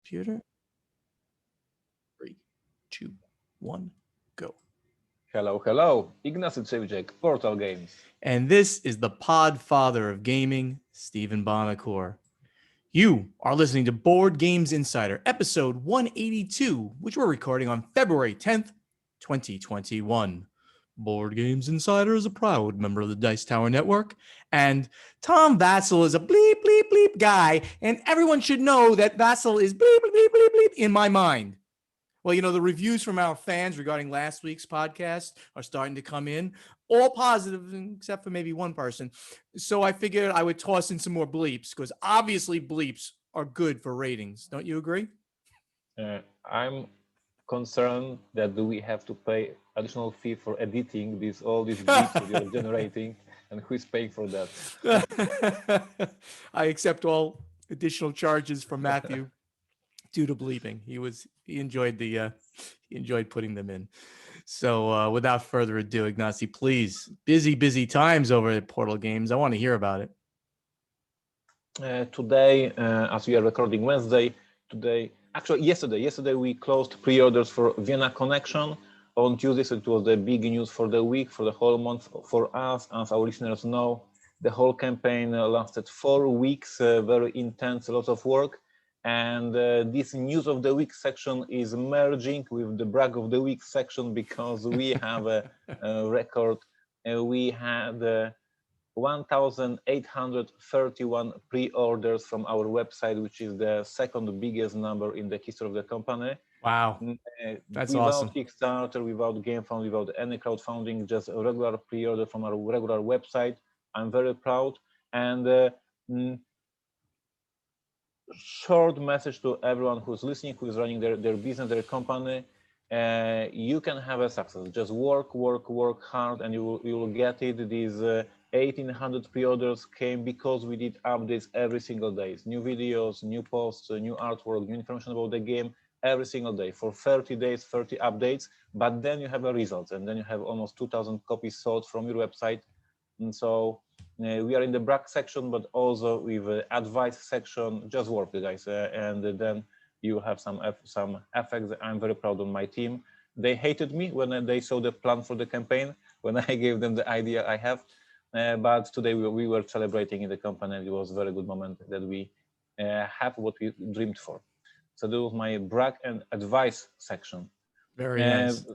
Computer. 3, 2, 1, go. Hello, hello. Ignacy Portal Games. And this is the Podfather of gaming, Stephen Bonacore. You are listening to Board Games Insider, episode 182, which we're recording on February 10th, 2021. Board Games Insider is a proud member of the Dice Tower Network, and Tom Vassal is a bleep, bleep, bleep guy, and everyone should know that Vassal is bleep, bleep, bleep, bleep, bleep in my mind. Well, you know, the reviews from our fans regarding last week's podcast are starting to come in, all positive, except for maybe one person. So I figured I would toss in some more bleeps, because obviously bleeps are good for ratings. Don't you agree? I'm concerned that we have to pay additional fee for editing all these beats that you're generating, and who is paying for that? I accept all additional charges from Matthew due to bleeping. He enjoyed putting them in. So without further ado, Ignacy, please, busy times over at Portal Games. I want to hear about it. Today, as we are recording Wednesday, yesterday we closed pre-orders for Vienna Connection. On Tuesday, so it was the big news for the week, for the whole month. For us, as our listeners know, the whole campaign lasted 4 weeks, very intense, a lot of work. And this news of the week section is merging with the brag of the week section, because we have a record. We had 1,831 pre-orders from our website, which is the second biggest number in the history of the company. Wow, that's without awesome. Kickstarter, without GameFund, without any crowdfunding, just a regular pre-order from our regular website. I'm very proud. And short message to everyone who's listening, who is running their business, their company. You can have a success. Just work hard, and you will get it. These 1,800 pre-orders came because we did updates every single day. New videos, new posts, new artwork, new information about the game every single day for 30 days, 30 updates. But then you have a result, and then you have almost 2,000 copies sold from your website. And so we are in the brag section, but also with advice section. Just work, guys, and then you have some effects. I'm very proud of my team. They hated me when they saw the plan for the campaign, when I gave them the idea I have. But today we were celebrating in the company, and it was a very good moment that we have what we dreamed for. So that was my brag and advice section. Very nice.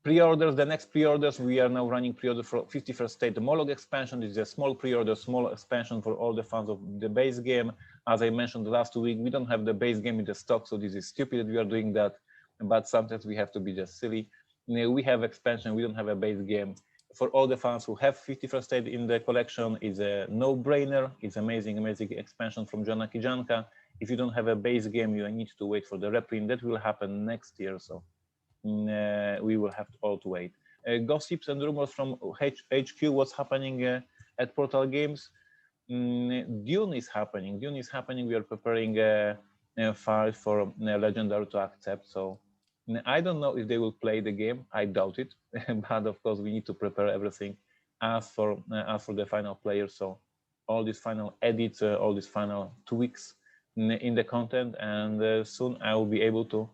Pre-orders, the next pre-orders, we are now running pre-order for 51st State Monologue expansion. This is a small pre-order, small expansion for all the fans of the base game. As I mentioned last week, we don't have the base game in the stock, so this is stupid that we are doing that, but sometimes we have to be just silly. We have expansion, we don't have a base game. For all the fans who have 51st State in the collection, it's a no-brainer. It's amazing expansion from Jana Kijanka. If you don't have a base game, you need to wait for the reprint. That will happen next year, so we will have all to wait. Gossips and rumors from HQ, what's happening at Portal Games. Dune is happening. We are preparing a file for Legendary to accept. So I don't know if they will play the game. I doubt it. But of course, we need to prepare everything as for the final player. So all these final edits, all these final tweaks in the content, and soon I will be able to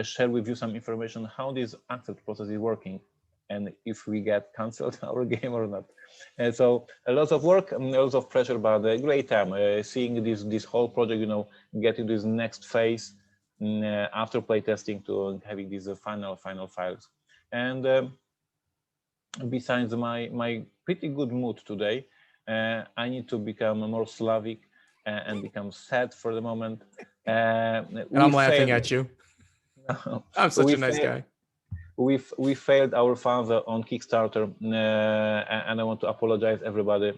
share with you some information how this accept process is working, and if we get cancelled our game or not. And so a lot of work, a lot of pressure, but a great time seeing this whole project, getting this next phase after playtesting to having these final files. And besides my pretty good mood today, I need to become more Slavic and become sad for the moment. And I'm laughing at you. I'm such a nice guy. We failed our fans on Kickstarter, and I want to apologize everybody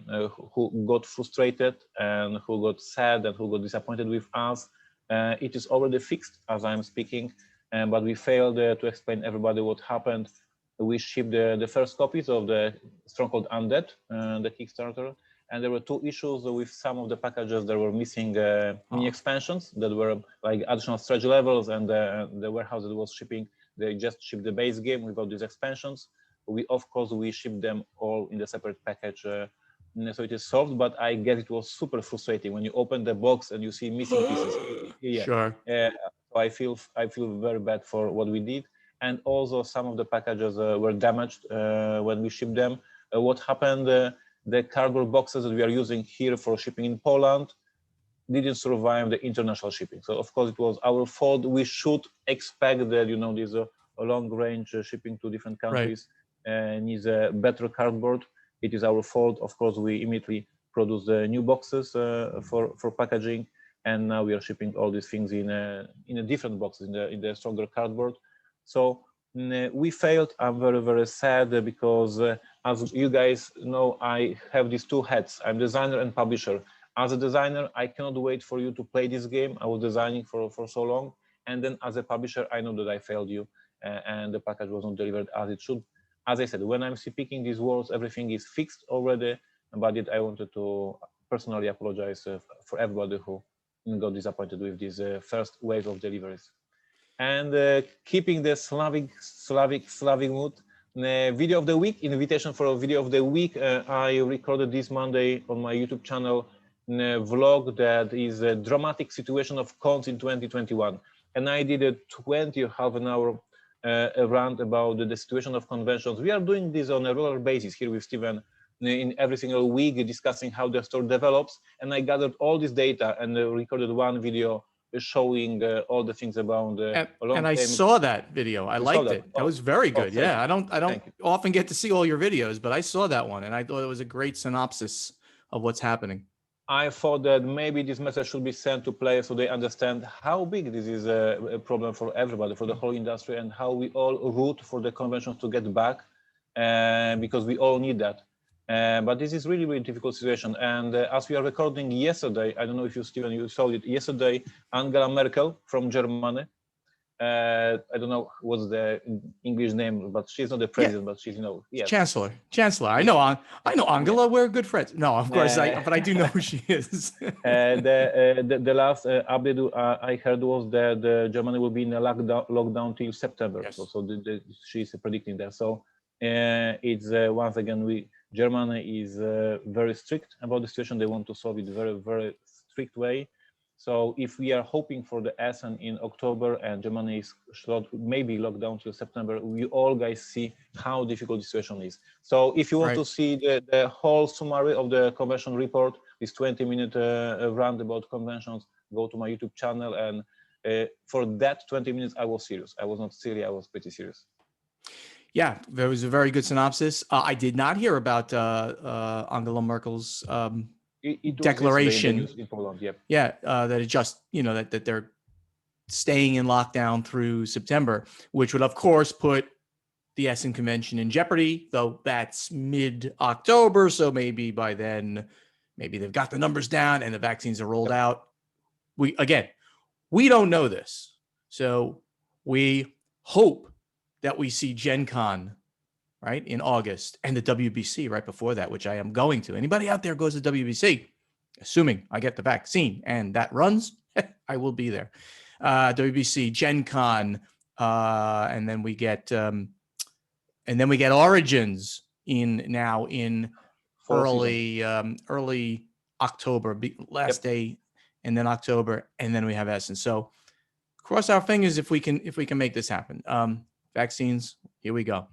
who got frustrated and who got sad and who got disappointed with us. It is already fixed as I'm speaking, but we failed to explain everybody what happened. We shipped the first copies of the Stronghold Undead, the Kickstarter, and there were 2 issues with some of the packages. There were missing mini expansions that were like additional strategy levels, and the warehouse that was shipping, they just shipped the base game without these expansions. Of course, we shipped them all in the separate package So it is solved, but I guess it was super frustrating when you open the box and you see missing pieces. Yeah. Sure. So I feel very bad for what we did, and also some of the packages were damaged when we shipped them. What happened? The cardboard boxes that we are using here for shipping in Poland didn't survive the international shipping. So of course it was our fault. We should expect that this long range shipping to different countries needs a better cardboard. It is our fault. Of course, we immediately produce the new boxes for packaging, and now we are shipping all these things in a different boxes in the stronger cardboard. So we failed. I'm very sad because as you guys know, I have these two hats. I'm designer and publisher. As a designer, I cannot wait for you to play this game. I was designing for so long, and then as a publisher, I know that I failed you, and the package was not delivered as it should. As I said, when I'm speaking these words, everything is fixed already, but yet I wanted to personally apologize for everybody who got disappointed with this first wave of deliveries. And keeping the Slavic mood, video of the week, invitation for a video of the week. I recorded this Monday on my YouTube channel vlog that is a dramatic situation of cons in 2021. And I did a 20 or half an hour rant about the situation of conventions. We are doing this on a regular basis here with Steven in every single week, discussing how the store develops. And I gathered all this data and recorded one video showing all the things about and I saw that video. I liked it. That was very good. Yeah, I don't often get to see all your videos, but I saw that one and I thought it was a great synopsis of what's happening. I thought that maybe this message should be sent to players so they understand how big this is a problem for everybody, for the whole industry, and how we all root for the conventions to get back, because we all need that. But this is really difficult situation. And as we are recording yesterday, I don't know if you, Steven, you saw it yesterday, Angela Merkel from Germany. I don't know what's the English name, but she's not the president, but she's Chancellor. I know Angela. We're good friends. No, of course, but I do know who she is. The last update I heard was that Germany will be in a lockdown till September. Yes. So she's predicting that. So it's once again Germany is very strict about the situation. They want to solve it very strict way. So if we are hoping for the Essen in October and Germany is maybe locked down till September, we all guys see how difficult the situation is. So if you want to see the whole summary of the convention report, this 20-minute rant about conventions, go to my YouTube channel. And for that 20 minutes, I was serious. I was not silly. I was pretty serious. Yeah, there was a very good synopsis. I did not hear about Angela Merkel's declaration in Poland, yep. That it just that they're staying in lockdown through September, which would of course put the Essen convention in jeopardy, though that's mid-October, so maybe by then they've got the numbers down and the vaccines are rolled out. We don't know this, so we hope that we see Gen Con right in August, and the WBC right before that, which I am going to. Anybody out there goes to WBC, assuming I get the vaccine and that runs, I will be there. WBC, Gen Con, and then we get Origins in early October, last day, and then October, and then we have Essen. So cross our fingers if we can make this happen. Vaccines, here we go.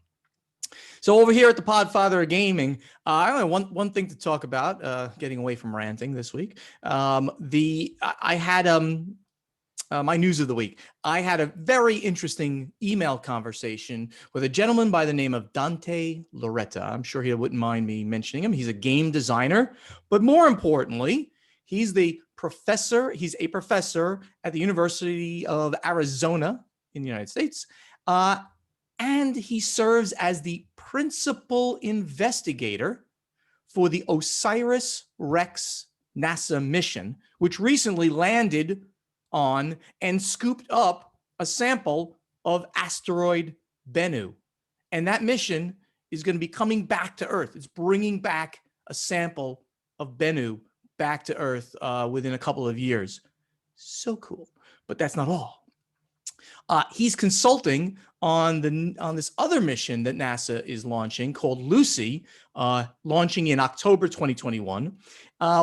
So over here at the Podfather of Gaming, I only have one thing to talk about, getting away from ranting this week. I had my news of the week. I had a very interesting email conversation with a gentleman by the name of Dante Loretta. I'm sure he wouldn't mind me mentioning him. He's a game designer, but more importantly, he's a professor at the University of Arizona in the United States. And he serves as the principal investigator for the OSIRIS-REx NASA mission, which recently landed on and scooped up a sample of asteroid Bennu. And that mission is going to be coming back to Earth. It's bringing back a sample of Bennu back to Earth within a couple of years. So cool. But that's not all. He's consulting on this other mission that NASA is launching called Lucy, launching in October 2021,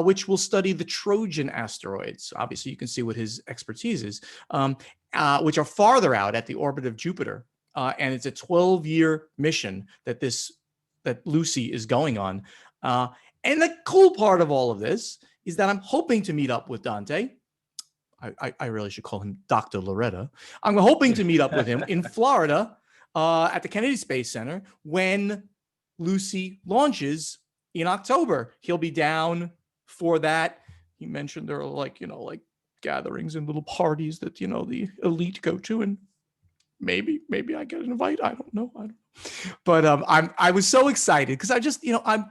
which will study the Trojan asteroids. Obviously, you can see what his expertise is, which are farther out at the orbit of Jupiter. And it's a 12-year mission that Lucy is going on. And the cool part of all of this is that I'm hoping to meet up with Dante. I really should call him Dr. Loretta. I'm hoping to meet up with him in Florida at the Kennedy Space Center when Lucy launches in October. He'll be down for that. He mentioned there are like gatherings and little parties that, the elite go to, and maybe I get an invite. I don't know. But I was so excited because I just, I'm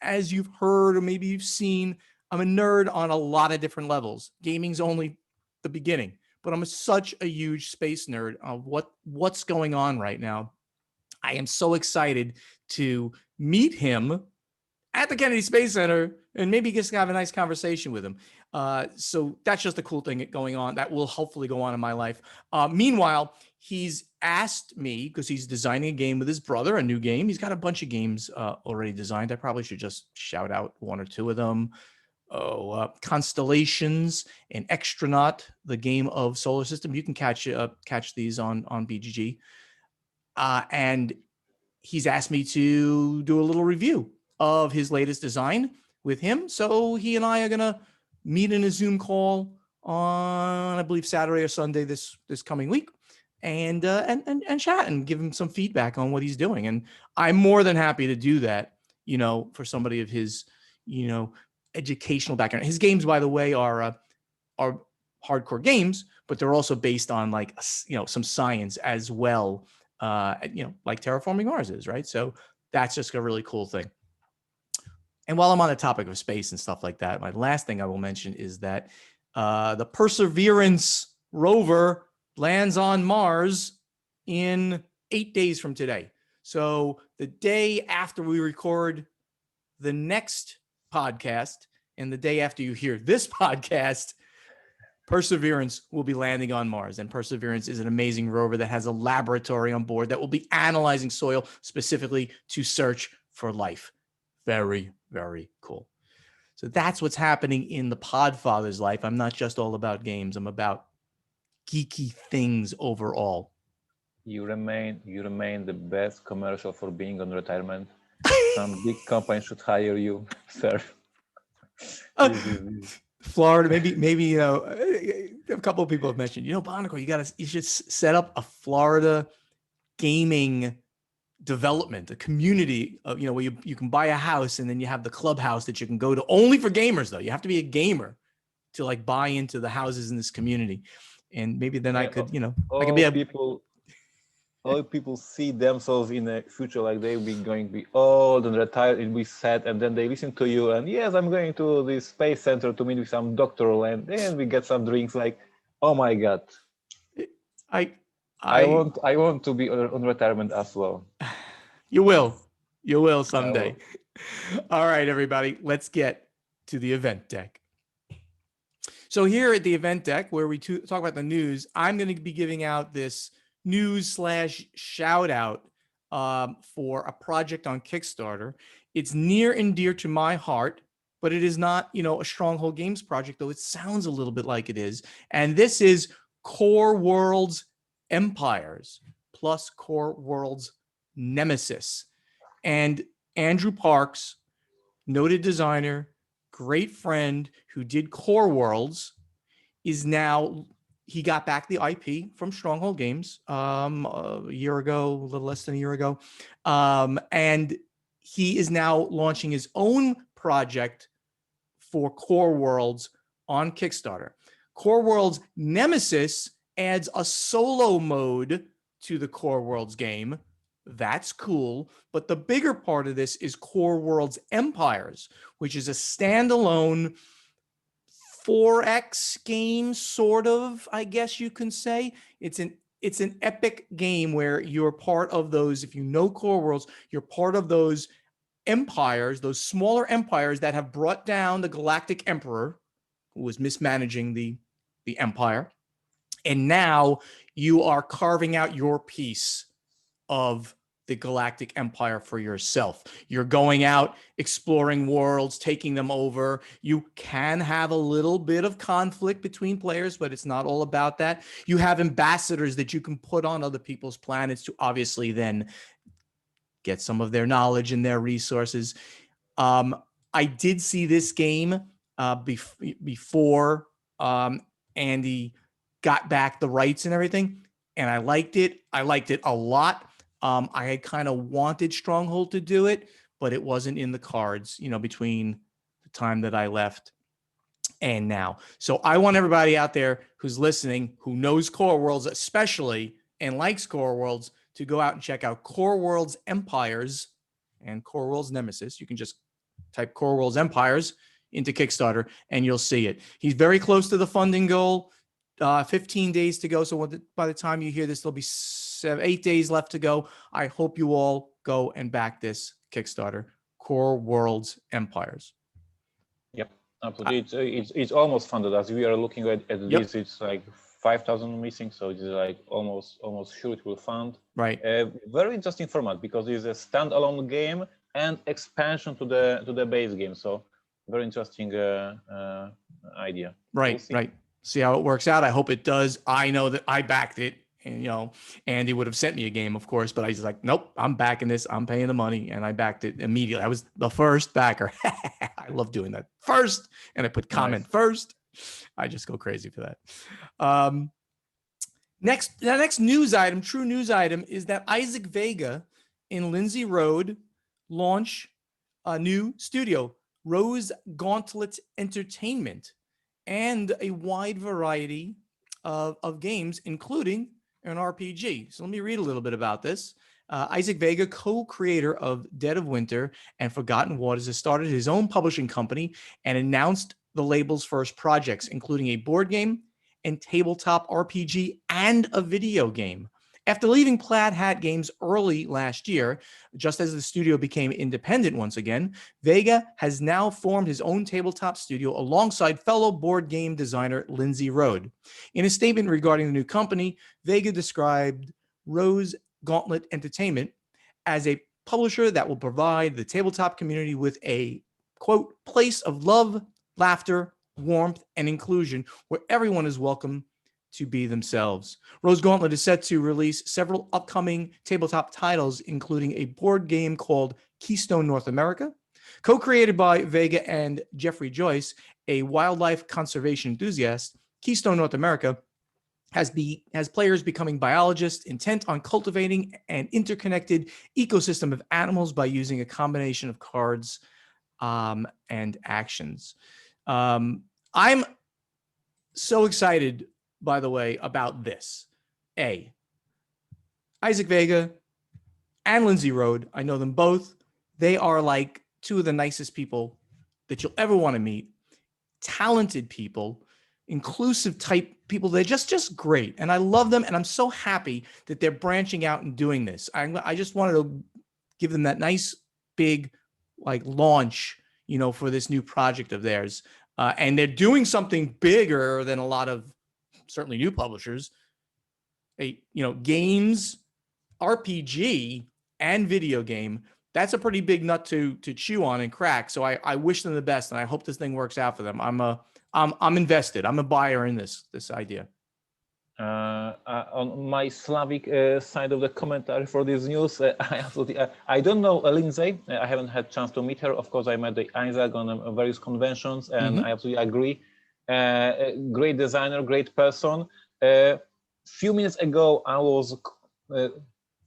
as you've heard or maybe you've seen, I'm a nerd on a lot of different levels. Gaming's only the beginning, but I'm such a huge space nerd of what's going on right now. I am so excited to meet him at the Kennedy Space Center and maybe just have a nice conversation with him. So that's just a cool thing going on that will hopefully go on in my life. Meanwhile, he's asked me, because he's designing a game with his brother, a new game. He's got a bunch of games already designed. I probably should just shout out one or two of them. Constellations and Extronaut, the game of solar system. You can catch these on BGG. And he's asked me to do a little review of his latest design with him. So he and I are gonna meet in a Zoom call on, I believe, Saturday or Sunday this coming week, and chat and give him some feedback on what he's doing. And I'm more than happy to do that, for somebody of his, educational background. His games, by the way, are hardcore games, but they're also based on some science as well, like Terraforming Mars is, right? So that's just a really cool thing. And while I'm on the topic of space and stuff like that, my last thing I will mention is that the Perseverance rover lands on Mars in 8 days from today. So the day after we record the next podcast and the day after you hear this podcast, Perseverance will be landing on Mars. And Perseverance is an amazing rover that has a laboratory on board that will be analyzing soil specifically to search for life. Very, very cool. So that's what's happening in the Podfather's life. I'm not just all about games. I'm about geeky things overall. You remain the best commercial for being on retirement. Some big company should hire you, sir. Florida, maybe a couple of people have mentioned, Bonacore, you should set up a Florida gaming development, a community of, where you can buy a house and then you have the clubhouse that you can go to, only for gamers though. You have to be a gamer to buy into the houses in this community. And maybe then I could, I can be all people see themselves in the future, like they'll be going to be old and retired, it'll be sad, and then they listen to you, and yes, I'm going to the space center to meet with some doctor, and then we get some drinks, like, oh my God. I want to be on retirement as well. You will someday. All right, everybody, let's get to the event deck. So here at the event deck, where we talk about the news, I'm going to be giving out this news / shout out for a project on Kickstarter. It's near and dear to my heart, but it is not, a Stronghold Games project, though it sounds a little bit like it is. And this is Core Worlds Empires plus Core Worlds Nemesis. And Andrew Parks, noted designer, great friend who did Core Worlds, he got back the IP from Stronghold Games a year ago, a little less than a year ago. And he is now launching his own project for Core Worlds on Kickstarter. Core Worlds Nemesis adds a solo mode to the Core Worlds game. That's cool. But the bigger part of this is Core Worlds Empires, which is a standalone 4X game, sort of, I guess you can say. It's an epic game where you're part of those, if you know Core Worlds, you're part of those empires, those smaller empires that have brought down the Galactic Emperor, who was mismanaging the empire. And now You are carving out your piece of the galactic empire for yourself. You're going out, exploring worlds, taking them over. You can have a little bit of conflict between players, but it's not all about that. You have ambassadors that you can put on other people's planets to obviously then get some of their knowledge and their resources. I did see this game before Andy got back the rights and everything, and I liked it. I liked it a lot. I had kind of wanted Stronghold to do it, but it wasn't in the cards, between the time that I left and now. So I want everybody out there who's listening, who knows Core Worlds especially, and likes Core Worlds, to go out and check out Core Worlds Empires and Core Worlds Nemesis. You can just type Core Worlds Empires into Kickstarter and you'll see it. He's very close to the funding goal. 15 days to go. So by the time you hear this, there'll be 8 days left to go. I hope you all go and back this Kickstarter, Core Worlds Empires. Yep, absolutely. It's almost funded. As we are looking at this, it's like 5,000 missing, so it's like almost sure it will fund. Right. Very interesting format because it's a standalone game and expansion to the base game. So very interesting idea. Right. Right. See how it works out. I hope it does. I know that I backed it, and Andy would have sent me a game, of course, but I was like, nope, I'm backing this. I'm paying the money, and I backed it immediately. I was the first backer. I love doing that first, and I put comment first. I just go crazy for that. The next news item, true news item, is that Isaac Vega in Lindsay Road launch a new studio, Rose Gauntlet Entertainment, and a wide variety of games, including an RPG. So let me read a little bit about this. Isaac Vega, co-creator of Dead of Winter and Forgotten Waters, has started his own publishing company and announced the label's first projects, including a board game and tabletop RPG and a video game. After leaving Plaid Hat Games early last year, just as the studio became independent once again, Vega has now formed his own tabletop studio alongside fellow board game designer Lindsay Road. In a statement regarding the new company, Vega described Rose Gauntlet Entertainment as a publisher that will provide the tabletop community with a, quote, place of love, laughter, warmth, and inclusion where everyone is welcome to be themselves. Rose Gauntlet is set to release several upcoming tabletop titles, including a board game called Keystone North America, co-created by Vega and Jeffrey Joyce, a wildlife conservation enthusiast. Keystone North America has players becoming biologists intent on cultivating an interconnected ecosystem of animals by using a combination of cards and actions. I'm so excited, by the way, about this. Isaac Vega and Lindsay Road, I know them both. They are like two of the nicest people that you'll ever want to meet. Talented people, inclusive type people. They're just great. And I love them. And I'm so happy that they're branching out and doing this. I just wanted to give them that nice big launch, for this new project of theirs. And they're doing something bigger than a lot of certainly new publishers. Games, RPG, and video game. That's a pretty big nut to chew on and crack. So I wish them the best, and I hope this thing works out for them. I'm invested. I'm a buyer in this idea. On my Slavic side of the commentary for this news, I don't know Lindsay. I haven't had chance to meet her. Of course, I met Isaac on various conventions, and I absolutely agree. Great designer, great person. Few minutes ago, I was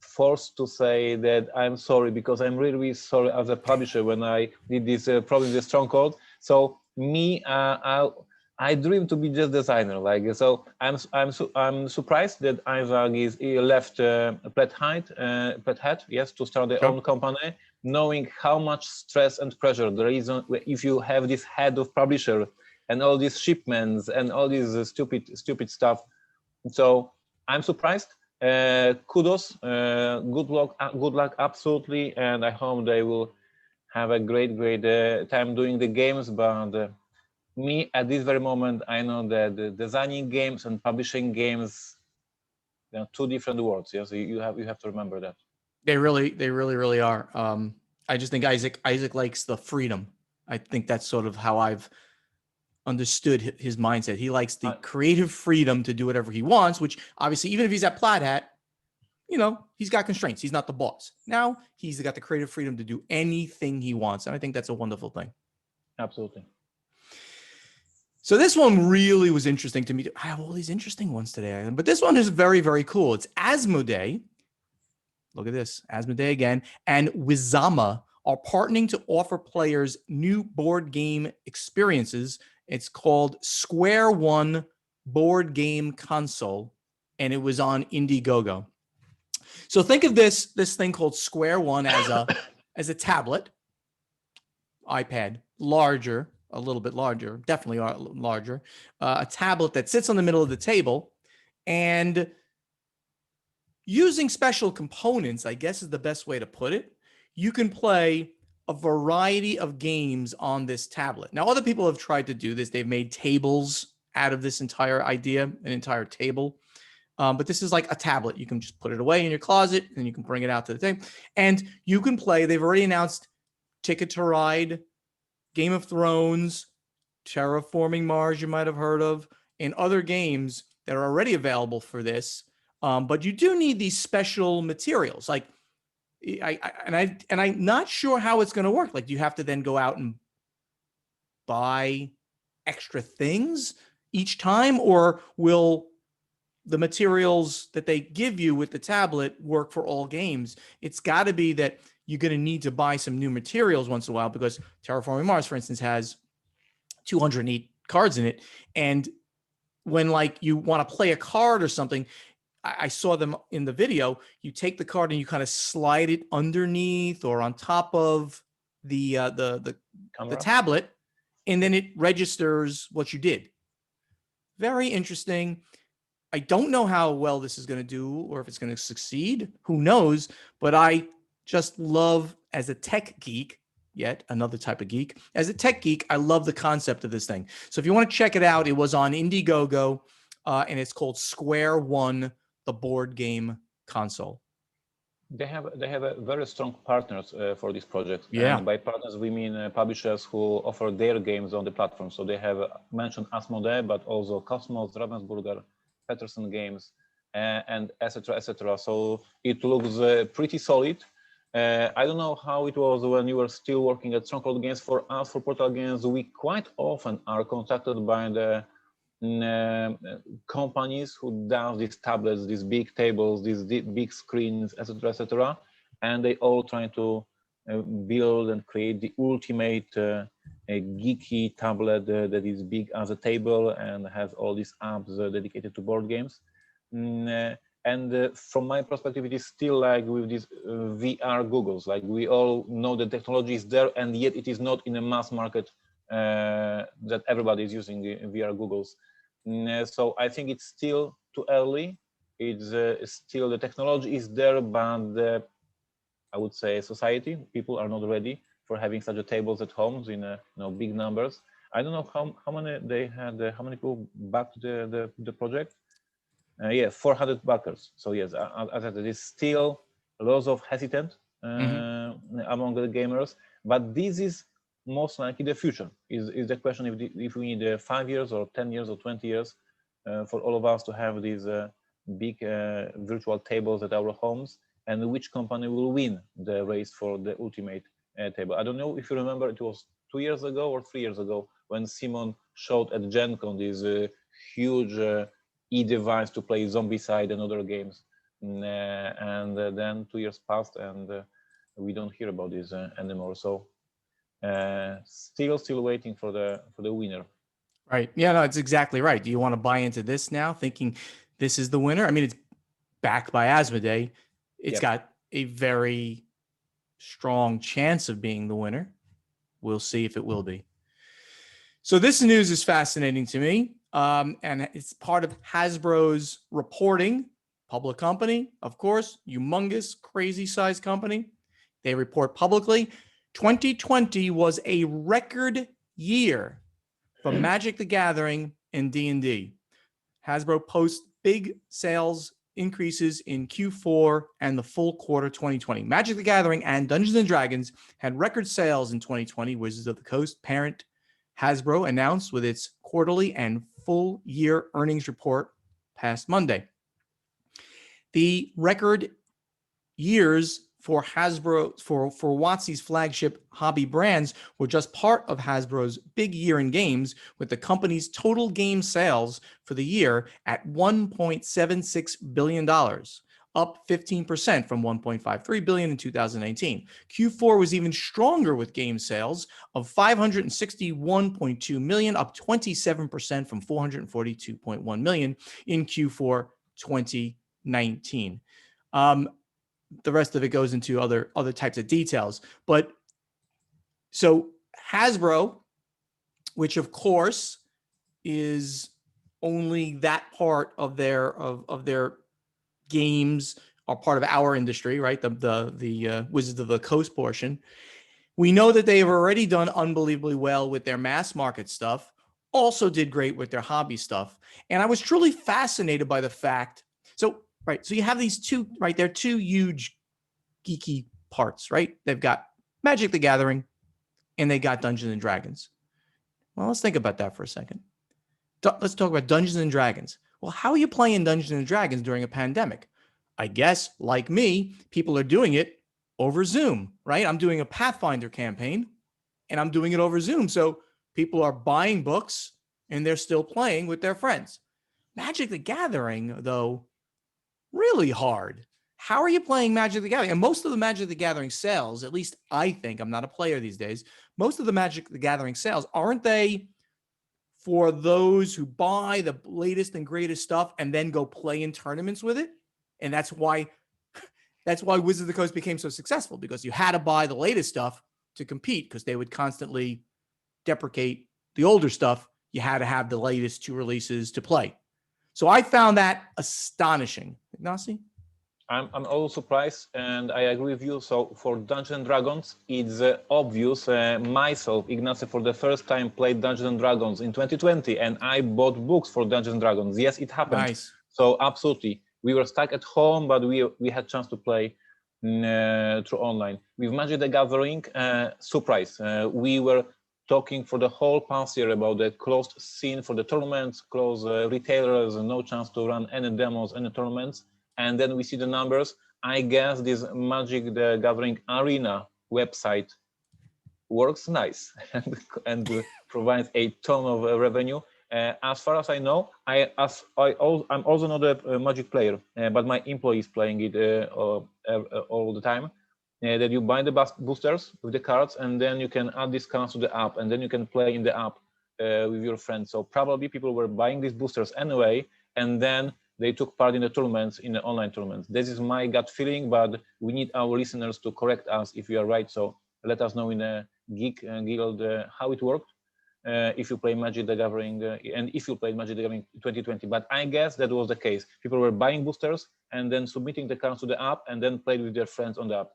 forced to say that I'm sorry because I'm really sorry as a publisher when I did this probably the Stronghold. So me, I dream to be just designer. So I'm surprised that Isaac left Plaid Hat, yes, to start their own company, knowing how much stress and pressure there is if you have this head of publisher and all these shipments and all this stupid stuff. So I'm surprised. Kudos, good luck, absolutely, and I hope they will have a great time doing the games. But me at this very moment, I know that designing games and publishing games, They are two different worlds. Yes, you have to remember that. They really are. I just think Isaac likes the freedom. I think that's sort of how I've understood his mindset. He likes the creative freedom to do whatever he wants, which obviously, even if he's at Plaid Hat, he's got constraints. He's not the boss. Now he's got the creative freedom to do anything he wants. And I think that's a wonderful thing. Absolutely. So this one really was interesting to me. I have all these interesting ones today, but this one is very, very cool. It's Asmodee. Look at this, Asmodee again, and Wizama are partnering to offer players new board game experiences. It's called SquareOne Board Game Console, and it was on Indiegogo. So think of this thing called SquareOne as a tablet, iPad, larger, a little bit larger, definitely larger, a tablet that sits on the middle of the table, and using special components, I guess is the best way to put it, you can play a variety of games on this tablet. Now, other people have tried to do this. They've made tables out of this entire idea, an entire table. But this is like a tablet. You can just put it away in your closet and you can bring it out to the thing. And you can play, they've already announced Ticket to Ride, Game of Thrones, Terraforming Mars, you might have heard of, and other games that are already available for this. But you do need these special materials. Like, I'm not sure how it's going to work. Like, do you have to then go out and buy extra things each time, or will the materials that they give you with the tablet work for all games? It's got to be that you're going to need to buy some new materials once in a while, because Terraforming Mars, for instance, has 208 cards in it. And when you want to play a card or something, I saw them in the video, you take the card and you kind of slide it underneath or on top of the tablet, and then it registers what you did. Very interesting. I don't know how well this is going to do or if it's going to succeed. Who knows? But I just love, as a tech geek, yet another type of geek, as a tech geek, I love the concept of this thing. So if you want to check it out, it was on Indiegogo, and it's called SquareOne, the board game console. They have a very strong partners for this project. Yeah. And by partners, we mean publishers who offer their games on the platform. So they have mentioned Asmodee, but also Cosmos, Ravensburger, Peterson Games, and etc., etc. So it looks pretty solid. I don't know how it was when you were still working at Stronghold Games. For us, for Portal Games, we quite often are contacted by the companies who does these tablets, these big tables, these big screens, etc., etc., and they all try to build and create the ultimate geeky tablet that is big as a table and has all these apps dedicated to board games. And from my perspective, it is still like with these VR goggles. Like, we all know the technology is there, and yet it is not in a mass market that everybody is using VR goggles. So I think it's still too early. It's still, the technology is there, but I would say society, people are not ready for having such a tables at homes in big numbers. I don't know how many they had, how many people backed the project. Yeah, 400 backers. So yes, as I said, it is still lots of hesitant among the gamers, but this is most likely the future. Is the question if we need 5 years or 10 years or 20 years for all of us to have these big virtual tables at our homes, and which company will win the race for the ultimate table. I don't know if you remember, it was 2 years ago or 3 years ago when Simon showed at Gen Con this huge e-device to play Zombicide and other games. And then 2 years passed and we don't hear about this anymore. So still waiting for the winner. Right. Yeah, no, it's exactly right. Do you want to buy into this now, thinking this is the winner? I mean, it's backed by Asmodee. It's got a very strong chance of being the winner. We'll see if it will be. So this news is fascinating to me. And it's part of Hasbro's reporting, public company, of course, humongous, crazy sized company. They report publicly. 2020 was a record year for Magic the Gathering and D&D. Hasbro posts big sales increases in Q4 and the full quarter 2020. Magic the Gathering and Dungeons and Dragons had record sales in 2020. Wizards of the Coast parent Hasbro announced with its quarterly and full year earnings report past Monday. The record years for Hasbro, for WotC's flagship hobby brands were just part of Hasbro's big year in games, with the company's total game sales for the year at $1.76 billion, up 15% from $1.53 billion in 2019. Q4 was even stronger with game sales of $561.2 million, up 27% from $442.1 million in Q4 2019. The rest of it goes into other types of details. But so Hasbro, which of course is only that part of their games are part of our industry, right? The Wizards of the Coast portion. We know that they have already done unbelievably well with their mass market stuff, also did great with their hobby stuff. And I was truly fascinated by the fact, so you have these two, right? They're two huge geeky parts, right? They've got Magic the Gathering and they got Dungeons and Dragons. Well, let's think about that for a second. Let's talk about Dungeons and Dragons. Well, how are you playing Dungeons and Dragons during a pandemic? I guess, like me, people are doing it over Zoom, right? I'm doing a Pathfinder campaign and I'm doing it over Zoom. So people are buying books and they're still playing with their friends. Magic the Gathering, though, really hard. How are you playing Magic the Gathering? And most of the Magic the Gathering sales, at least I think, I'm not a player these days, most of the Magic the Gathering sales, aren't they for those who buy the latest and greatest stuff and then go play in tournaments with it? And that's why Wizards of the Coast became so successful, because you had to buy the latest stuff to compete, because they would constantly deprecate the older stuff. You had to have the latest 2 releases to play. So I found that astonishing. Ignacy? I'm also surprised, and I agree with you. So for Dungeons and Dragons, it's obvious. Myself, Ignacy, for the first time played Dungeons and Dragons in 2020, and I bought books for Dungeons and Dragons. Yes, it happened. Nice. So absolutely, we were stuck at home, but we had chance to play through online. With Magic the Gathering, surprise. We were talking for the whole past year about the closed scene for the tournaments, closed retailers, no chance to run any demos, any tournaments. And then we see the numbers. I guess this Magic the Gathering Arena website works nice and provides a ton of revenue. As far as I know, I'm also not a Magic player, but my employee is playing it all the time. That you buy the boosters with the cards, and then you can add these cards to the app, and then you can play in the app with your friends. So probably people were buying these boosters anyway, and then they took part in the tournaments, in the online tournaments. This is my gut feeling, but we need our listeners to correct us if we are right. So let us know in a Geek Guild how it worked, if you play Magic the Gathering, and if you played Magic the Gathering 2020. But I guess that was the case. People were buying boosters and then submitting the cards to the app, and then played with their friends on the app.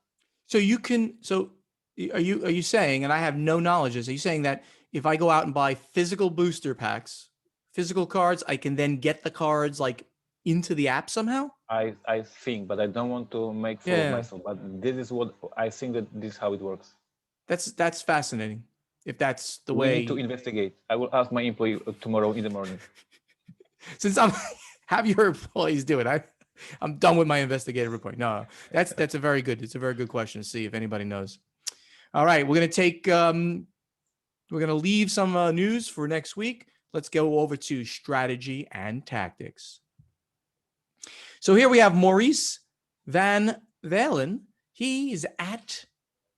So are you saying, and I have no knowledge of this, are you saying that if I go out and buy physical booster packs, physical cards, I can then get the cards like into the app somehow? I think, but I don't want to make fool of myself. But this is what I think, that this is how it works. That's fascinating. If that's the we way. Need to investigate. I will ask my employee tomorrow in the morning. Since have your employees do it. I'm done with my investigative report. No, it's a very good question to see if anybody knows. All right, we're gonna leave some news for next week. Let's go over to strategy and tactics. So here we have Maurice Van Valen. He is at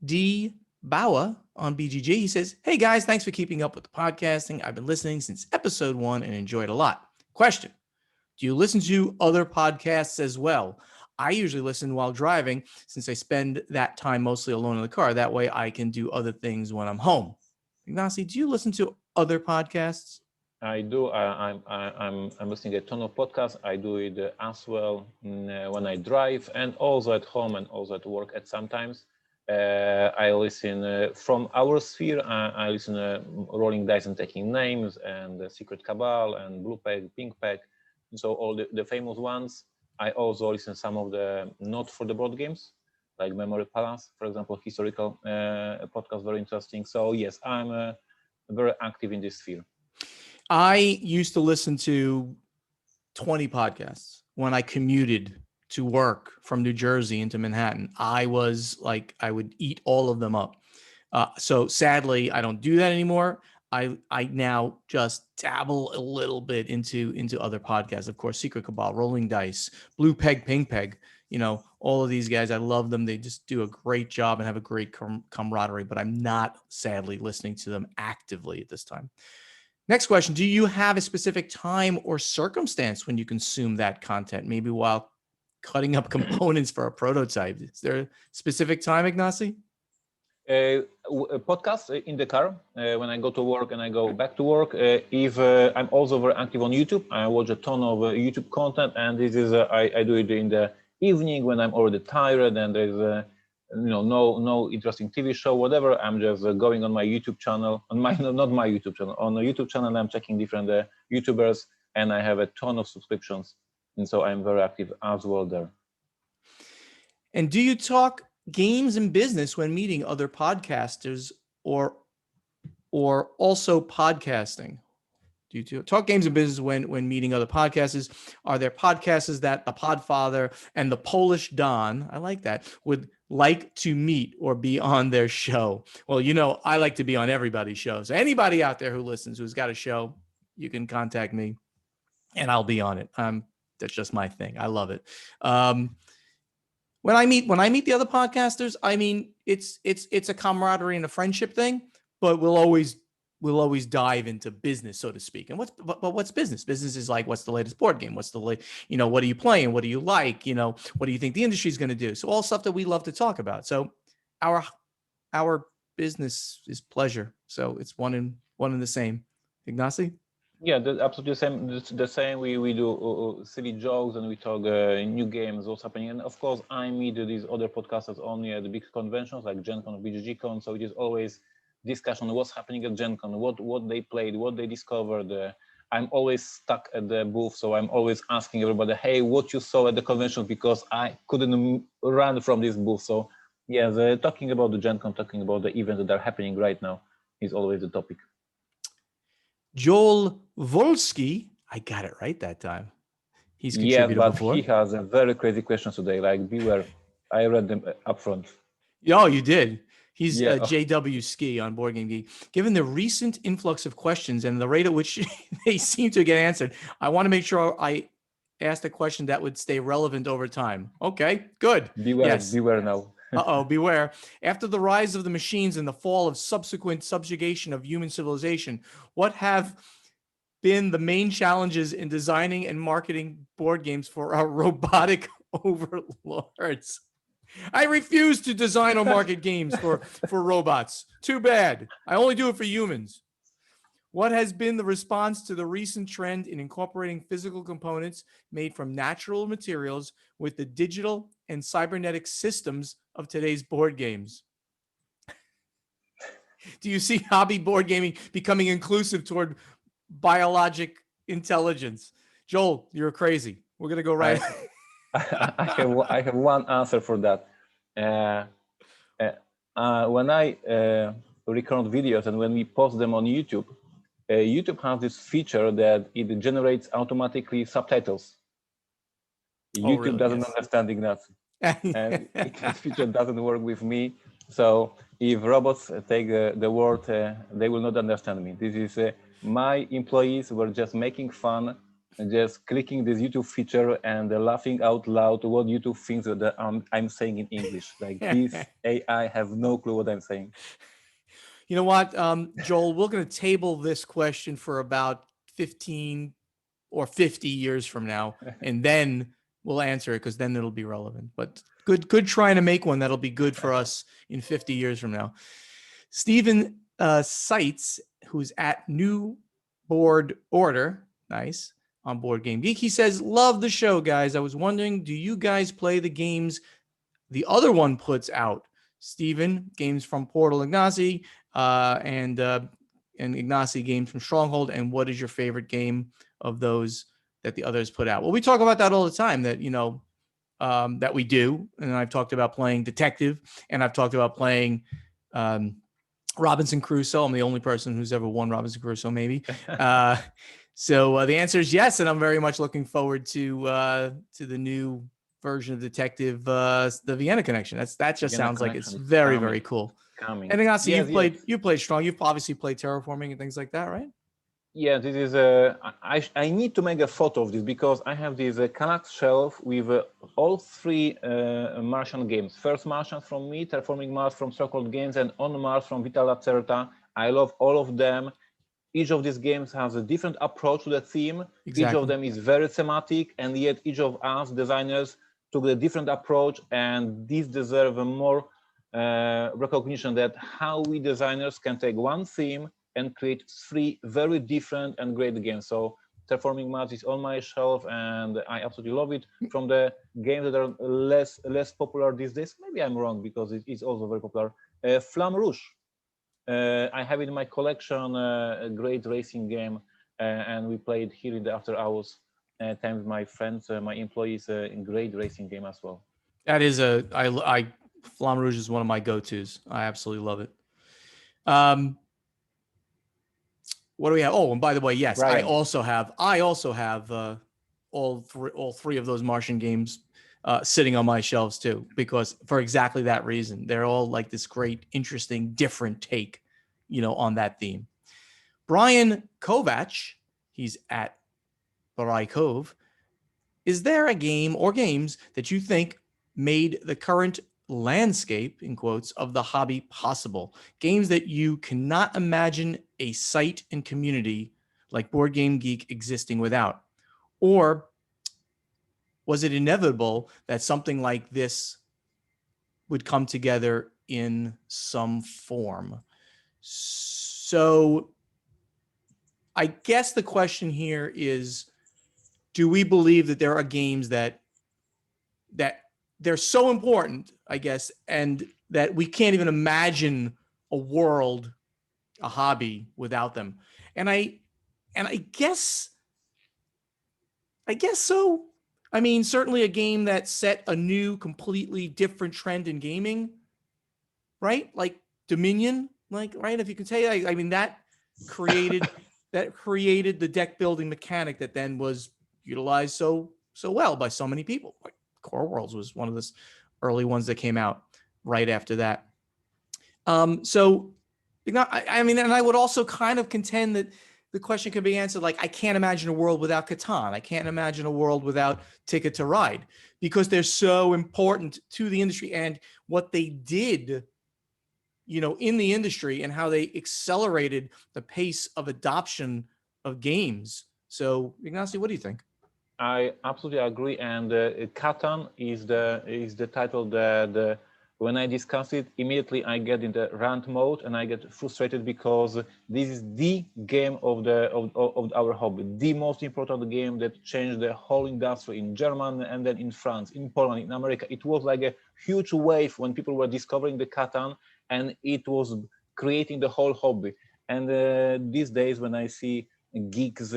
D Bauer on BGG. He says, "Hey guys, thanks for keeping up with the podcasting. I've been listening since episode 1 and enjoyed a lot. Question: do you listen to other podcasts as well? I usually listen while driving, since I spend that time mostly alone in the car. That way I can do other things when I'm home." Ignacy, do you listen to other podcasts? I do. I'm listening to a ton of podcasts. I do it as well when I drive, and also at home, and also at work at sometimes. I listen from our sphere. I listen Rolling Dice and Taking Names, and Secret Cabal, and Blue Pack, Pink Pack. So all the famous ones. I also listen to some of the not for the board games, like Memory Palace, for example, historical podcast, very interesting. So yes, I'm very active in this sphere. I used to listen to 20 podcasts when I commuted to work from New Jersey into Manhattan. I was like, I would eat all of them up. So sadly, I don't do that anymore. I now just dabble a little bit into other podcasts. Of course, Secret Cabal, Rolling Dice, Blue Peg, Ping Peg. You know, all of these guys, I love them. They just do a great job and have a great camaraderie. But I'm not sadly listening to them actively at this time. Next question. Do you have a specific time or circumstance when you consume that content? Maybe while cutting up components for a prototype. Is there a specific time, Ignacy? A podcast in the car when I go to work and I go back to work. If I'm also very active on YouTube, I watch a ton of YouTube content, and this is I do it in the evening when I'm already tired and there's no interesting TV show, whatever. I'm just going on my YouTube channel, on my not my YouTube channel, on a YouTube channel. I'm checking different YouTubers, and I have a ton of subscriptions, and so I'm very active as well there. And do you talk games and business when meeting other podcasters, or also podcasting? Do you talk games and business when meeting other podcasters? Are there podcasters that the Podfather and the Polish Don, I like that, would like to meet or be on their show? Well, you know, I like to be on everybody's show. So anybody out there who listens, who's got a show, you can contact me and I'll be on it. That's just my thing. I love it. When I meet the other podcasters, I mean, it's a camaraderie and a friendship thing, but we'll always dive into business, so to speak. And what's business? Business is like, what's the latest board game? What's the what are you playing? What do you like? What do you think the industry is going to do? So all stuff that we love to talk about. So our business is pleasure. So it's one and the same. Ignacy? Yeah, absolutely the same. The same. We do silly jokes and we talk new games, what's happening. And of course, I meet these other podcasters only at the big conventions like Gen Con, BGG Con. So it is always discussion what's happening at Gen Con, what they played, what they discovered. I'm always stuck at the booth, so I'm always asking everybody, hey, what you saw at the convention, because I couldn't run from this booth. So yeah, talking about the Gen Con, talking about the events that are happening right now is always the topic. Joel Volsky, I got it right that time. He's contributed before. He has a very crazy question today. Like, beware. I read them up front. Oh, you did. He's JW Ski on Board Game Geek. Given the recent influx of questions and the rate at which they seem to get answered, I want to make sure I asked a question that would stay relevant over time. Okay, good. Beware now. Beware. After the rise of the machines and the fall of subsequent subjugation of human civilization, what have been the main challenges in designing and marketing board games for our robotic overlords? I refuse to design or market games for robots. Too bad. I only do it for humans. What has been the response to the recent trend in incorporating physical components made from natural materials with the digital and cybernetic systems of today's board games? Do you see hobby board gaming becoming inclusive toward biologic intelligence? Joel, you're crazy. We're going to go right. I have one answer for that. When I record videos and when we post them on YouTube, YouTube has this feature that it generates automatically subtitles. YouTube really? doesn't understand Ignacy. And this feature doesn't work with me. So if robots take the word, they will not understand me. This is my employees were just making fun, just clicking this YouTube feature and laughing out loud what YouTube thinks that I'm saying in English. Like, this AI have no clue what I'm saying. You know what, Joel, we're going to table this question for about 15 or 50 years from now, and then we'll answer it, because then it'll be relevant. But good trying to make one that'll be good for us in 50 years from now. Stephen Seitz, who's at New Board Order, nice, on Board Game Geek, he says, love the show, guys. I was wondering, do you guys play the games the other one puts out? Stephen, games from Portal Ignacy, and Ignacy, games from Stronghold. And what is your favorite game of those that the others put out. Well, we talk about that all the time, that, that we do. And I've talked about playing Detective, and I've talked about playing Robinson Crusoe. I'm the only person who's ever won Robinson Crusoe, maybe. So the answer is yes, and I'm very much looking forward to the new version of Detective, the Vienna Connection. That just Vienna sounds like it's Connection is very, coming. very cool. Coming. And Ignacy, Yes, you've played strong. You've obviously played terraforming and things like that, right? Yeah, this is I need to make a photo of this, because I have this Kallax shelf with all three Martian games. First Martian from me, Terraforming Mars from So-Called Games, and On Mars from Vita Lacerta. I love all of them. Each of these games has a different approach to the theme. Exactly. Each of them is very thematic, and yet each of us designers took a different approach, and these deserve a more recognition, that how we designers can take one theme and create three very different and great games. So Terraforming Mars is on my shelf, and I absolutely love it. From the games that are less popular these days, maybe I'm wrong, because it is also very popular, Flamme Rouge. I have it in my collection, a great racing game, and we played here in the after hours time with my friends, my employees, in great racing game as well. That is Flamme Rouge is one of my go-tos. I absolutely love it. What do we have? Oh, and by the way, yes, Brian. I also have all three of those Martian games sitting on my shelves too, because for exactly that reason. They're all like this great, interesting, different take, on that theme. Brian Kovach, he's at Barai Cove. Is there a game or games that you think made the current landscape, in quotes, of the hobby possible? Games that you cannot imagine a site and community like Board Game Geek existing without? Or was it inevitable that something like this would come together in some form? So I guess the question here is, do we believe that there are games that they're so important, I guess, and that we can't even imagine a world, a hobby without them? And I guess so. I mean, certainly a game that set a new, completely different trend in gaming, right? Like Dominion, right? If you can say, I mean, that created the deck building mechanic that then was utilized so well by so many people. Like Core Worlds was one of the early ones that came out right after that. So, I mean, and I would also kind of contend that the question could be answered like, I can't imagine a world without Catan. I can't imagine a world without Ticket to Ride, because they're so important to the industry and what they did, in the industry, and how they accelerated the pace of adoption of games. So, Ignacy, what do you think? I absolutely agree, and Catan is the title that when I discuss it, immediately I get in the rant mode and I get frustrated, because this is the game of our hobby, the most important game that changed the whole industry in Germany, and then in France, in Poland, in America. It was like a huge wave when people were discovering the Catan, and it was creating the whole hobby. And these days, when I see geeks,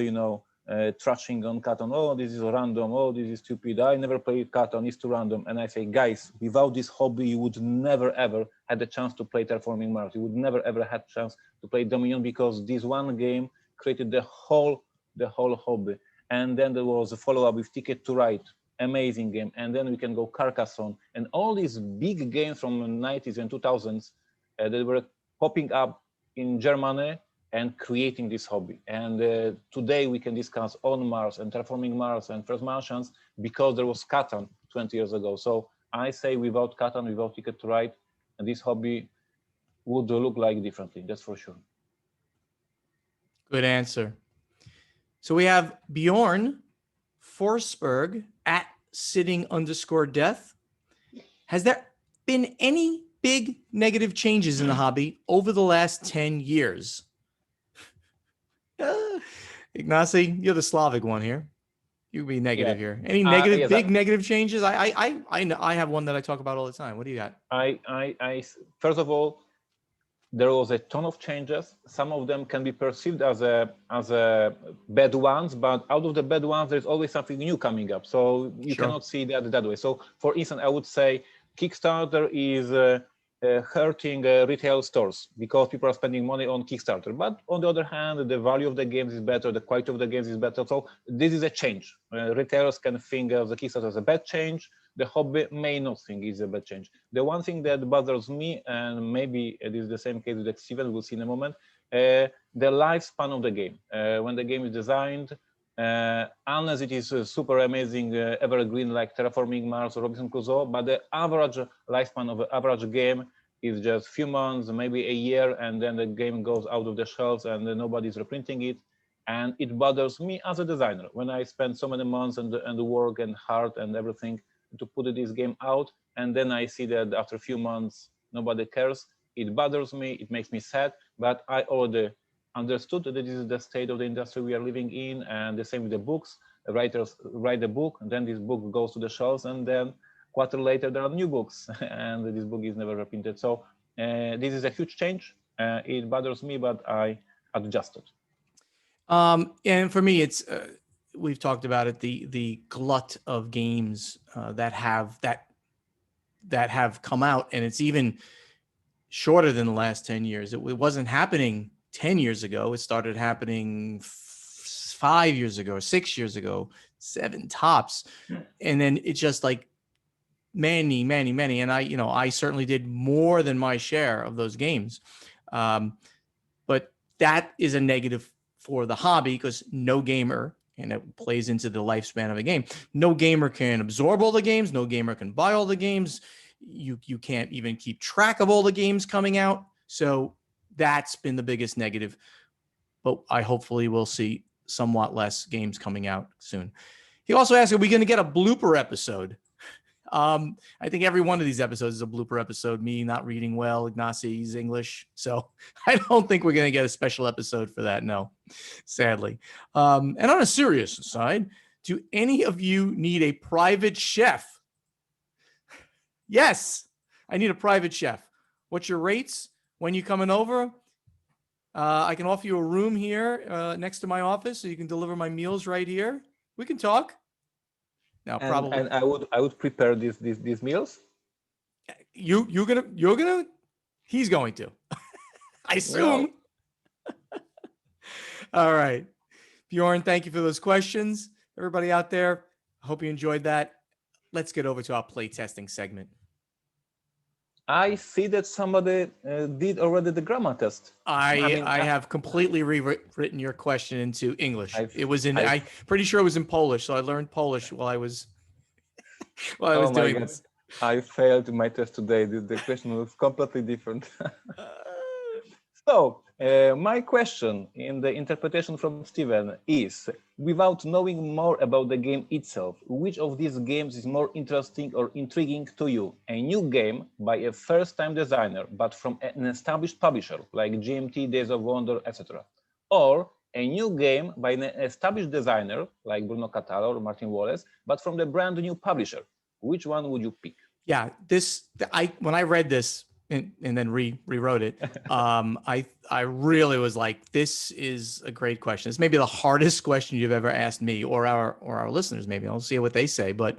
trashing on Catan, oh, this is random, oh, this is stupid, I never played Catan, it's too random. And I say, guys, without this hobby, you would never ever had the chance to play Terraforming Mars. You would never ever had a chance to play Dominion, because this one game created the whole hobby. And then there was a follow-up with Ticket to Ride, amazing game. And then we can go Carcassonne, and all these big games from the 90s and 2000s that were popping up in Germany and creating this hobby. And today we can discuss On Mars and Terraforming Mars and First Martians, because there was Catan 20 years ago. So I say, without Catan, without Ticket to Ride, and this hobby would look like differently, that's for sure. Good answer. So we have Bjorn Forsberg at sitting_death. Has there been any big negative changes in the hobby over the last 10 years? Ignacy, you're the Slavic one here. You be negative here. Any negative, big negative changes? I have one that I talk about all the time. What do you got? I first of all, there was a ton of changes. Some of them can be perceived as a bad ones, but out of the bad ones, there's always something new coming up. So you cannot see that way. So for instance, I would say Kickstarter is hurting retail stores because people are spending money on Kickstarter. But on the other hand, the value of the games is better, the quality of the games is better. So this is a change. Retailers can think of the Kickstarter as a bad change. The hobby may not think it's a bad change. The one thing that bothers me, and maybe it is the same case with Steven, we'll see in a moment, the lifespan of the game. When the game is designed, unless it is super amazing, evergreen like Terraforming Mars or Robinson Crusoe, but the average lifespan of an average game is just a few months, maybe a year, and then the game goes out of the shelves and nobody's reprinting it. And it bothers me as a designer when I spend so many months and work and heart and everything to put this game out, and then I see that after a few months nobody cares. It bothers me, it makes me sad, but I already understood that this is the state of the industry we are living in, and the same with the books. The writers write the book, and then this book goes to the shelves, and then a quarter later there are new books, and this book is never reprinted. So this is a huge change. It bothers me, but I adjusted. And for me, it's we've talked about it, the glut of games that have come out, and it's even shorter than the last 10 years. It wasn't happening 10 years ago. It started happening 5 years ago, 6 years ago, 7 tops. And then it's just like many. And I certainly did more than my share of those games. But that is a negative for the hobby, because no gamer, and it plays into the lifespan of a game, no gamer can absorb all the games. No gamer can buy all the games. You can't even keep track of all the games coming out. So that's been the biggest negative. But I hopefully will see somewhat less games coming out soon. He also asked, are we going to get a blooper episode? I think every one of these episodes is a blooper episode. Me not reading well, Ignacy's English. So I don't think we're going to get a special episode for that. No, sadly. And on a serious side, do any of you need a private chef? Yes, I need a private chef. What's your rates? When you coming over? I can offer you a room here next to my office, so you can deliver my meals right here. We can talk. Now, probably. And I would prepare these meals. You're gonna. He's going to. I assume. No. All right, Bjorn. Thank you for those questions. Everybody out there, I hope you enjoyed that. Let's get over to our play testing segment. I see that somebody did already the grammar test. I have completely rewritten your question into English. I'm pretty sure it was in Polish, so I learned Polish while I was doing this. I failed my test today. The question was completely different. So my question in the interpretation from Steven is, without knowing more about the game itself, which of these games is more interesting or intriguing to you? A new game by a first-time designer, but from an established publisher, like GMT, Days of Wonder, etc. Or a new game by an established designer, like Bruno Catala or Martin Wallace, but from the brand new publisher. Which one would you pick? Yeah, when I read this, and then rewrote it, I really was like, this is a great question. It's maybe the hardest question you've ever asked me or our listeners. Maybe I'll see what they say, but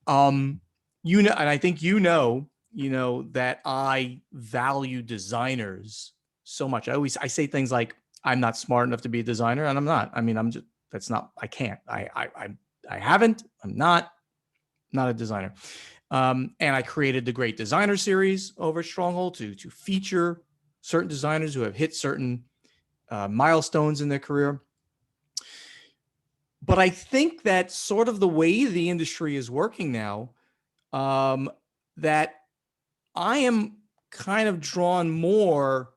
and I think that I value designers so much. I say things like, I'm not smart enough to be a designer, and I'm not. I mean, I can't. I haven't. I'm not a designer. And I created the Great Designer series over at Stronghold to feature certain designers who have hit certain milestones in their career. But I think that sort of the way the industry is working now, that I am kind of drawn more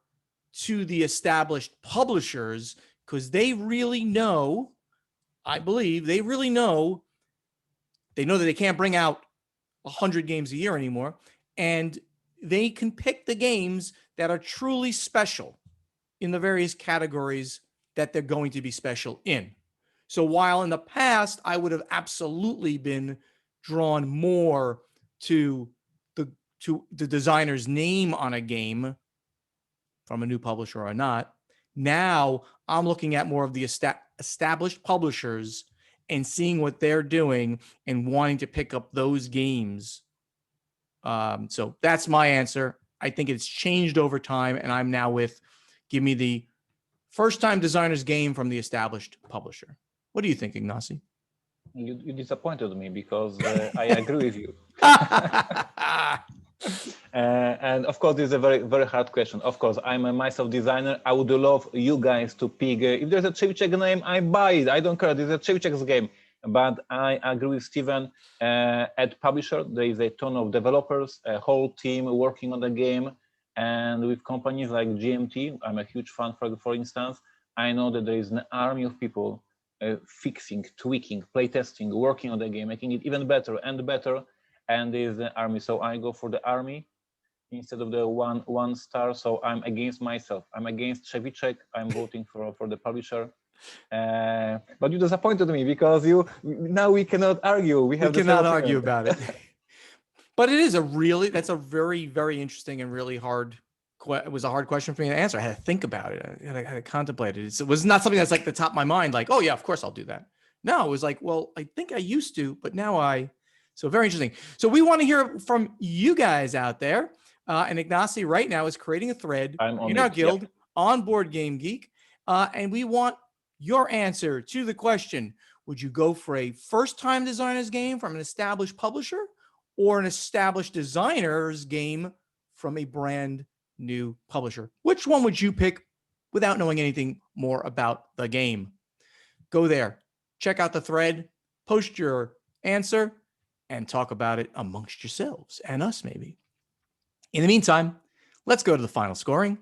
to the established publishers, because they really know, I believe, they know that they can't bring out 100 games a year anymore, and they can pick the games that are truly special in the various categories that they're going to be special in. So while in the past I would have absolutely been drawn more to the designer's name on a game, from a new publisher or not. Now I'm looking at more of the established publishers and seeing what they're doing and wanting to pick up those games. So that's my answer. I think it's changed over time, and I'm now with give me the first-time designer's game from the established publisher. What do you think, Ignacy? You disappointed me because I agree with you. And of course, this is a very, very hard question. Of course, I'm a myself designer. I would love you guys to pick. If there's a Chevicek name, I buy it. I don't care. There's a Chevicek's game. But I agree with Steven. At publisher, there is a ton of developers, a whole team working on the game. And with companies like GMT, I'm a huge fan, for instance. I know that there is an army of people fixing, tweaking, playtesting, working on the game, making it even better and better. And there's the army. So I go for the army instead of the one star. So I'm against myself. I'm against Chevicek. I'm voting for the publisher. But you disappointed me because now we cannot argue. We cannot argue about it. But it is that's a very, very interesting and really hard. It was a hard question for me to answer. I had to think about it. I had to contemplate it. It was not something that's like the top of my mind. Like, oh yeah, of course I'll do that. No, it was like, well, I think I used to, but now so very interesting. So we want to hear from you guys out there. And Ignacy right now is creating a thread in our guild on Board Game Geek. And we want your answer to the question, would you go for a first-time designer's game from an established publisher or an established designer's game from a brand new publisher? Which one would you pick without knowing anything more about the game? Go there, check out the thread, post your answer, and talk about it amongst yourselves and us maybe. In the meantime, let's go to the final scoring.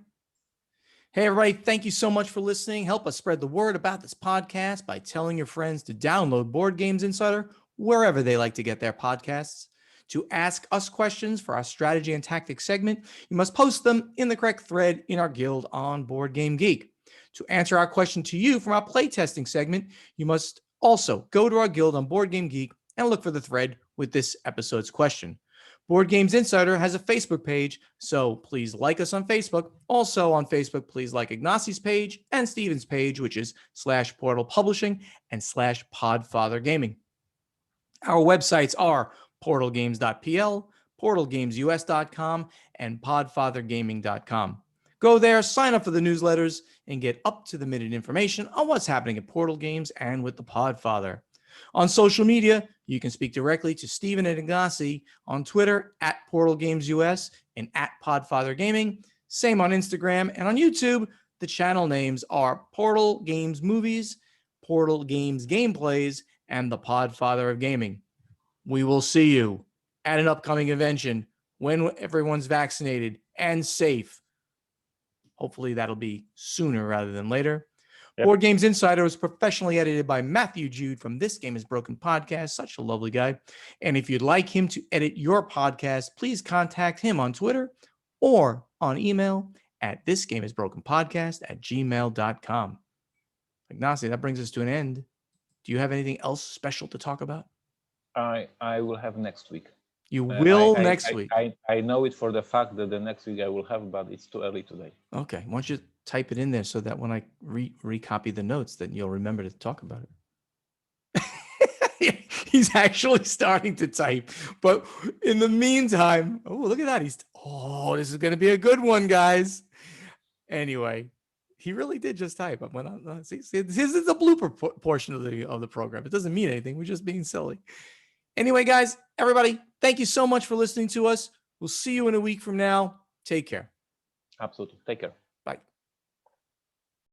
Hey, everybody, thank you so much for listening. Help us spread the word about this podcast by telling your friends to download Board Games Insider wherever they like to get their podcasts. To ask us questions for our strategy and tactics segment, you must post them in the correct thread in our guild on Board Game Geek. To answer our question to you from our playtesting segment, you must also go to our guild on Board Game Geek and look for the thread with this episode's question. Board Games Insider has a Facebook page, so please like us on Facebook. Also on Facebook, please like Ignacy's page and Steven's page, which is /Portal Publishing and /Podfather Gaming. Our websites are portalgames.pl, portalgamesus.com, and podfathergaming.com. Go there, sign up for the newsletters, and get up-to-the-minute information on what's happening at Portal Games and with the Podfather. On social media, you can speak directly to Steven and Ignacy on Twitter @PortalGamesUS and @PodfatherGaming. Same on Instagram and on YouTube. The channel names are Portal Games Movies, Portal Games Gameplays, and the Podfather of Gaming. We will see you at an upcoming convention when everyone's vaccinated and safe. Hopefully that'll be sooner rather than later. Yep. Board Games Insider was professionally edited by Matthew Jude from This Game is Broken podcast. Such a lovely guy. And if you'd like him to edit your podcast, please contact him on Twitter or on email at thisgameisbrokenpodcast@gmail.com. Ignacy, that brings us to an end. Do you have anything else special to talk about? I will have next week. You will next week. I know it for the fact that the next week I will have, but it's too early today. Okay. Why don't you type it in there so that when I recopy the notes, then you'll remember to talk about it. He's actually starting to type. But in the meantime, oh, look at that. This is going to be a good one, guys. Anyway, he really did just type. I went on. See, this is a blooper portion of the program. It doesn't mean anything. We're just being silly. Anyway, guys, everybody, thank you so much for listening to us. We'll see you in a week from now. Take care. Absolutely. Take care.